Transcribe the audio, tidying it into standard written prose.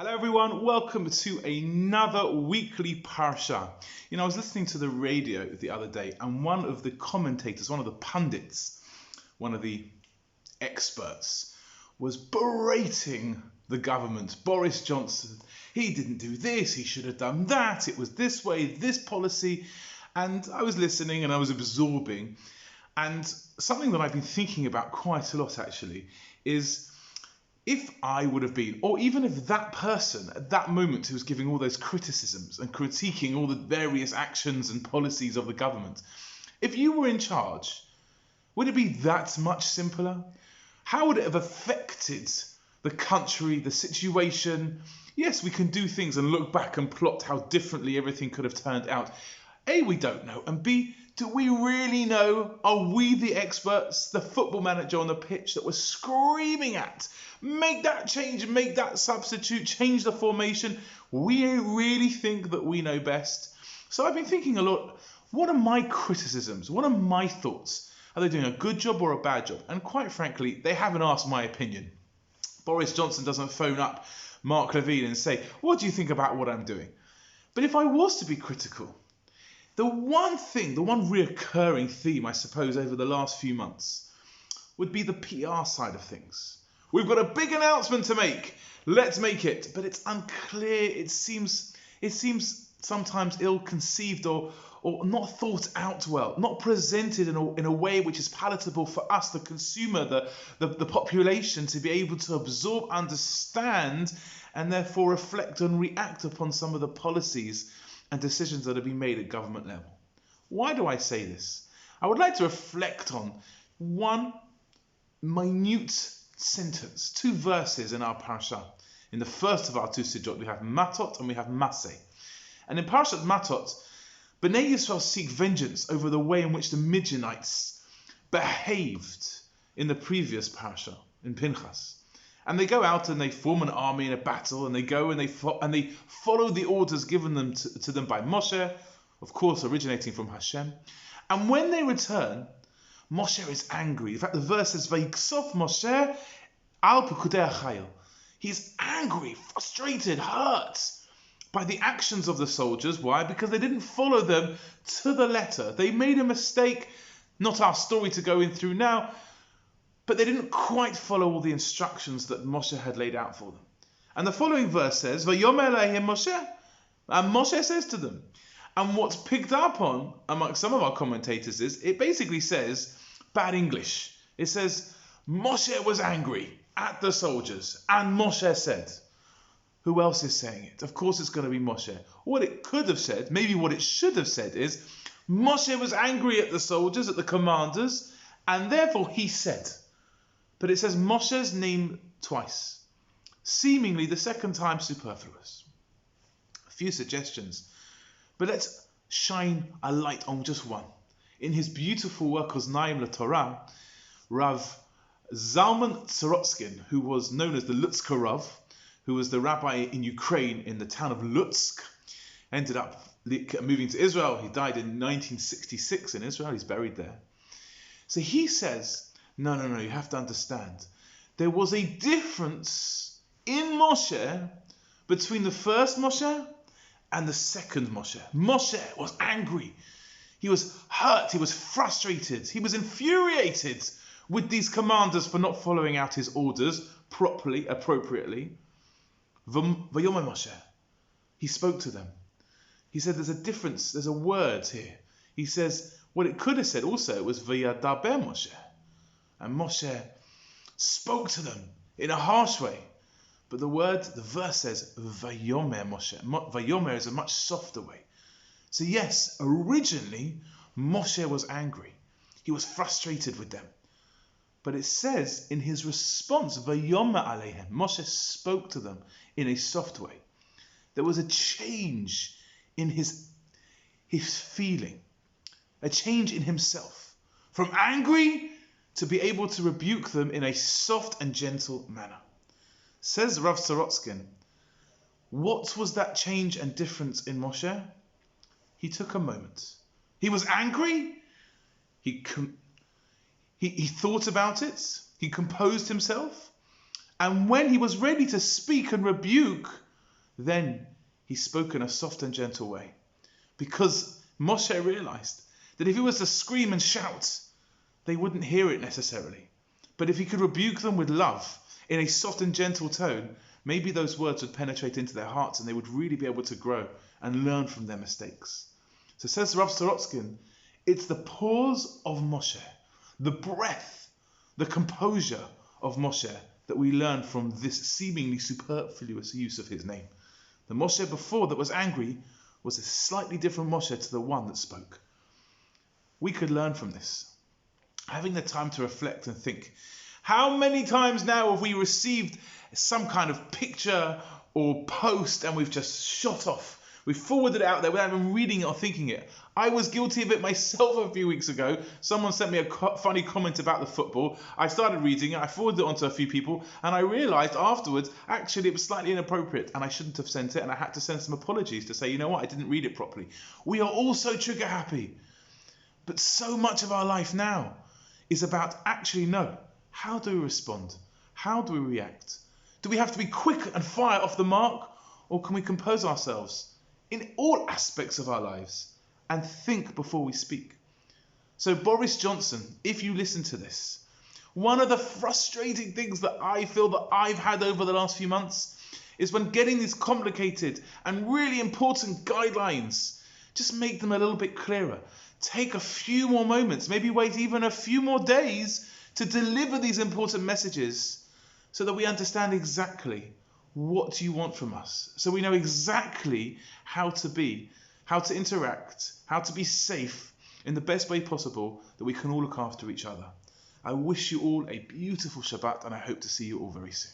Hello everyone, welcome to another weekly Parsha. I was listening to the radio the other day and one of the commentators, one of the pundits, one of the experts was berating the government. Boris Johnson, he didn't do this, he should have done that, it was this way, this policy. And I was listening and I was absorbing. And something that I've been thinking about quite a lot actually is if I would have been, or even if that person at that moment who was giving all those criticisms and critiquing all the various actions and policies of the government, if you were in charge, would it be that much simpler? How would it have affected the country, the situation? Yes, we can do things and look back and plot how differently everything could have turned out. A, we don't know, and B, do we really know? Are we the experts, the football manager on the pitch that was screaming at, make that change, make that substitute, change the formation? We really think that we know best. So I've been thinking a lot, what are my criticisms? What are my thoughts? Are they doing a good job or a bad job? And quite frankly, they haven't asked my opinion. Boris Johnson doesn't phone up Mark Levine and say, what do you think about what I'm doing? But if I was to be critical, the one reoccurring theme, I suppose, over the last few months would be the PR side of things. We've got a big announcement to make. Let's make it. But it's unclear. It seems sometimes ill-conceived or not thought out well, not presented in a way which is palatable for us, the consumer, the population, to be able to absorb, understand, and therefore reflect and react upon some of the policies and decisions that have been made at government level. Why do I say this? I would like to reflect on one minute sentence, two verses in our parasha. In the first of our two sijot, we have Matot and we have Masei. And in Parashat Matot, Bnei Yisrael seek vengeance over the way in which the Midianites behaved in the previous parasha, in Pinchas. And they go out and they form an army in a battle, and they go and they follow the orders given them to them by Moshe, of course originating from Hashem. And when they return, Moshe is angry. In fact, the verse says, "Vayiksof Moshe al pekudei hachayil." He's angry, frustrated, hurt by the actions of the soldiers. Why? Because they didn't follow them to the letter. They made a mistake, not our story to go in through now, but they didn't quite follow all the instructions that Moshe had laid out for them. And the following verse says, "Vayomer elohim Moshe," and Moshe says to them. And what's picked up on among some of our commentators is, it basically says, bad English. It says, Moshe was angry at the soldiers, and Moshe said. Who else is saying it? Of course it's going to be Moshe. What it could have said, maybe what it should have said is, Moshe was angry at the soldiers, at the commanders, and therefore he said. But it says Moshe's name twice, seemingly the second time superfluous. A few suggestions, but let's shine a light on just one. In his beautiful work Oznaim LaTorah, Rav Zalman Sorotskin, who was known as the Lutzker Rav, who was the rabbi in Ukraine in the town of Lutsk, ended up moving to Israel. He died in 1966 in Israel. He's buried there. So he says, no, you have to understand. There was a difference in Moshe between the first Moshe and the second Moshe. Moshe was angry. He was hurt. He was frustrated. He was infuriated with these commanders for not following out his orders properly, appropriately. Vayomer Moshe. He spoke to them. He said there's a difference. There's a word here. He says what it could have said also was Vayadaber Moshe. And Moshe spoke to them in a harsh way. But the verse says, Vayomer Moshe. Vayomer is a much softer way. So yes, originally, Moshe was angry. He was frustrated with them. But it says in his response, Vayomer Alehem, Moshe spoke to them in a soft way. There was a change in his feeling, a change in himself. From angry to be able to rebuke them in a soft and gentle manner. Says Rav Sorotskin, what was that change and difference in Moshe? He took a moment. He was angry. He thought about it. He composed himself. And when he was ready to speak and rebuke, Then he spoke in a soft and gentle way, because Moshe realized that if he was to scream and shout, they wouldn't hear it necessarily. But if he could rebuke them with love in a soft and gentle tone, maybe those words would penetrate into their hearts and they would really be able to grow and learn from their mistakes. So says Rav Sorotskin, it's the pause of Moshe, the breath, the composure of Moshe that we learn from this seemingly superfluous use of his name. The Moshe before that was angry was a slightly different Moshe to the one that spoke. We could learn from this. Having the time to reflect and think, how many times now have we received some kind of picture or post and we've just shot off? We've forwarded it out there without even reading it or thinking it. I was guilty of it myself a few weeks ago. Someone sent me a funny comment about the football. I started reading it, I forwarded it on to a few people, and I realised afterwards, actually it was slightly inappropriate and I shouldn't have sent it, and I had to send some apologies to say, you know what, I didn't read it properly. We are all so trigger happy. But so much of our life now is about actually how do we respond? How do we react? Do we have to be quick and fire off the mark, or can we compose ourselves in all aspects of our lives and think before we speak? So Boris Johnson, if you listen to this, one of the frustrating things that I feel that I've had over the last few months is when getting these complicated and really important guidelines, just make them a little bit clearer. Take a few more moments, maybe wait even a few more days to deliver these important messages so that we understand exactly what you want from us. So we know exactly how to be, how to interact, how to be safe in the best way possible that we can all look after each other. I wish you all a beautiful Shabbat and I hope to see you all very soon.